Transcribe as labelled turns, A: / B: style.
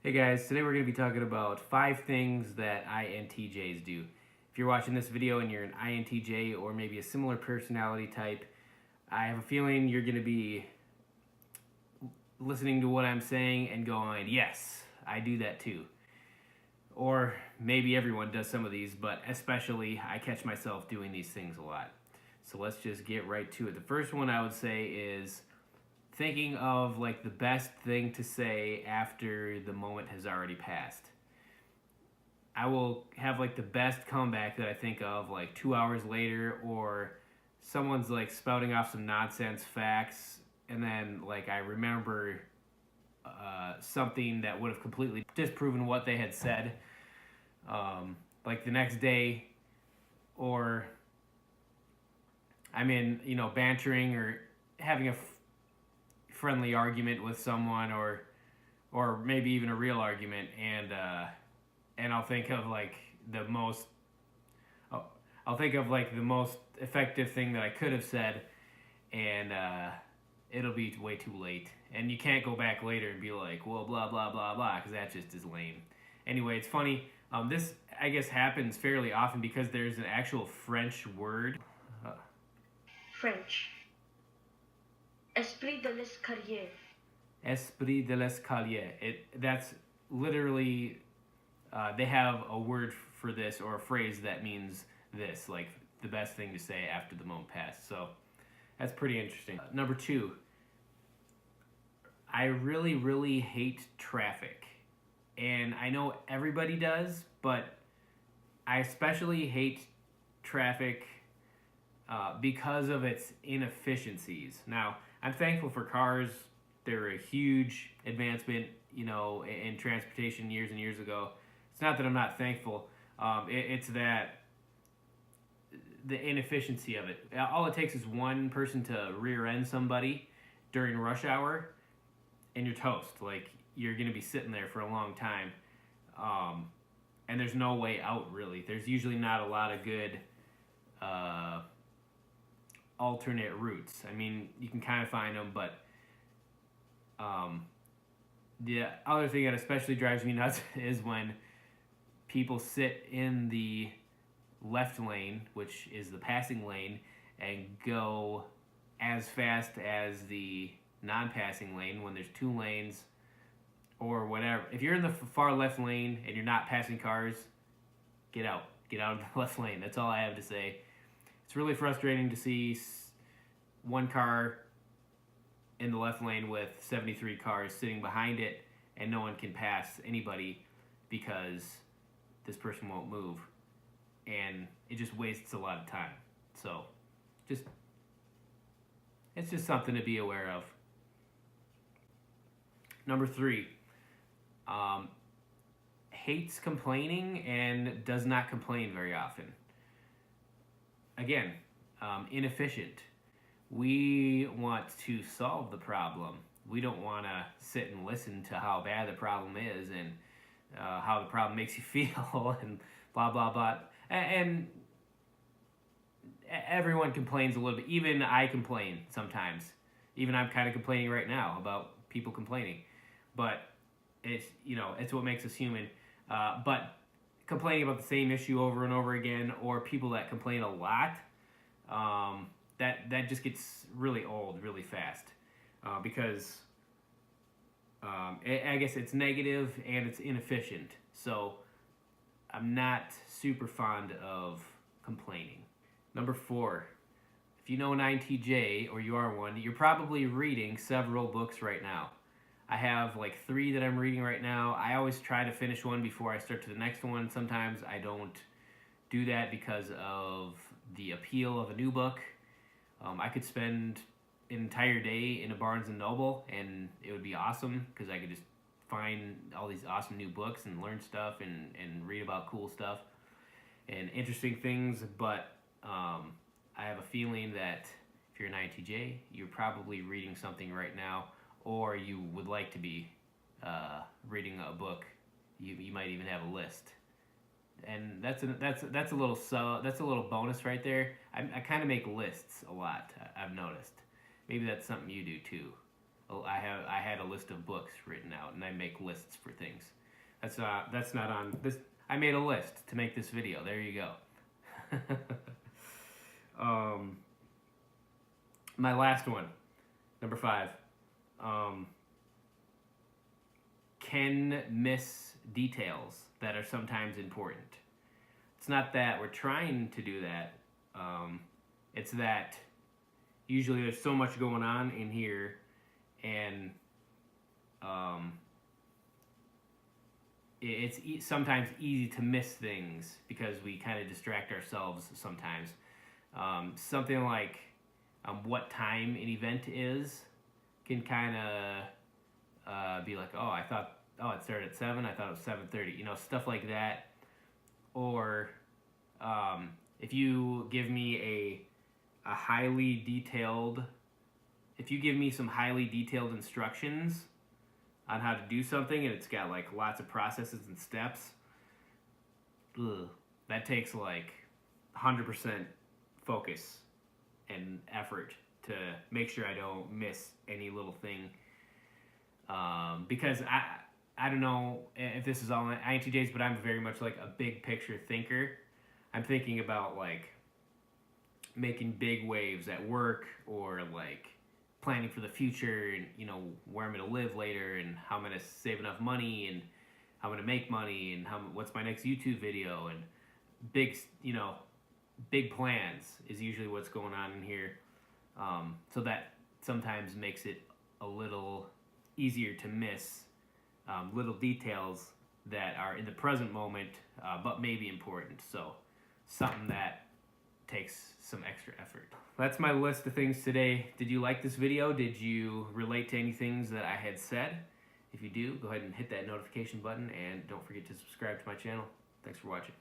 A: Hey guys, today we're going to be talking about 5 things that INTJs do. If you're watching this video and you're an INTJ or maybe a similar personality type, I have a feeling you're going to be listening to what I'm saying and going, yes, I do that too. Or maybe everyone does some of these, but especially I catch myself doing these things a lot. So let's just get right to it. The first one I would say is thinking of like the best thing to say after the moment has already passed. I will have like the best comeback that I think of like 2 hours later, or someone's like spouting off some nonsense facts, and then like I remember something that would have completely disproven what they had said, like the next day, or I'm in, bantering or having a friendly argument with someone, or maybe even a real argument, and I'll think of like the most effective thing that I could have said, and it'll be way too late, and you can't go back later and be like, well, blah blah blah blah, because that just is lame. Anyway, it's funny. This I guess happens fairly often because there's an actual French word.
B: French. Esprit de l'escalier.
A: Esprit de l'escalier. That's literally, they have a word for this, or a phrase that means this, like the best thing to say after the moment passed. So that's pretty interesting. Number 2, I really, really hate traffic. And I know everybody does, but I especially hate traffic because of its inefficiencies. Now, I'm thankful for cars. They're a huge advancement, in transportation years and years ago. It's not that I'm not thankful. It's that the inefficiency of it. All it takes is one person to rear end somebody during rush hour, and you're toast. Like, you're going to be sitting there for a long time. And there's no way out, really. There's usually not a lot of good alternate routes. I mean, you can kind of find them, but the other thing that especially drives me nuts is when people sit in the left lane, which is the passing lane, and go as fast as the non-passing lane when there's 2 lanes or whatever. If you're in the far left lane and you're not passing cars, get out of the left lane. That's all I have to say. It's really frustrating to see one car in the left lane with 73 cars sitting behind it, and no one can pass anybody because this person won't move, and it just wastes a lot of time. So it's just something to be aware of. Number 3, hates complaining and does not complain very often. Again, inefficient. We want to solve the problem. We don't want to sit and listen to how bad the problem is, and how the problem makes you feel, and blah blah blah. And everyone complains a little bit. Even I complain sometimes. Even I'm kind of complaining right now about people complaining. But it's what makes us human. But complaining about the same issue over and over again, or people that complain a lot, that just gets really old really fast, because I guess it's negative and it's inefficient. So I'm not super fond of complaining. Number 4, if you know an INTJ, or you are one, you're probably reading several books right now. I have like 3 that I'm reading right now. I always try to finish one before I start to the next one. Sometimes I don't do that because of the appeal of a new book. I could spend an entire day in a Barnes & Noble, and it would be awesome because I could just find all these awesome new books and learn stuff, and read about cool stuff and interesting things. But I have a feeling that if you're an INTJ, you're probably reading something right now, or you would like to be reading a book. You might even have a list, and that's a little bonus right there. I kind of make lists a lot. I've noticed. Maybe that's something you do too. I had a list of books written out, and I make lists for things. That's not on this. I made a list to make this video. There you go. My last one, number 5. Can miss details that are sometimes important. It's not that we're trying to do that. It's that usually there's so much going on in here, and it's sometimes easy to miss things because we kind of distract ourselves sometimes. Something like what time an event is can kind of be like, oh, it started at 7. I thought it was 7:30. You know, stuff like that. Or if you give me a highly detailed, if you give me some highly detailed instructions on how to do something, and it's got like lots of processes and steps, that takes like 100% focus and effort to make sure I don't miss any little thing. Because I don't know if this is all INTJs, but I'm very much like a big picture thinker. I'm thinking about like making big waves at work, or like planning for the future, and you know, where I'm gonna live later, and how I'm gonna save enough money, and how I'm gonna make money, and what's my next YouTube video, and big plans is usually what's going on in here. So that sometimes makes it a little easier to miss little details that are in the present moment, but may be important. So something that takes some extra effort. That's my list of things today. Did you like this video? Did you relate to any things that I had said? If you do, go ahead and hit that notification button, and don't forget to subscribe to my channel. Thanks for watching.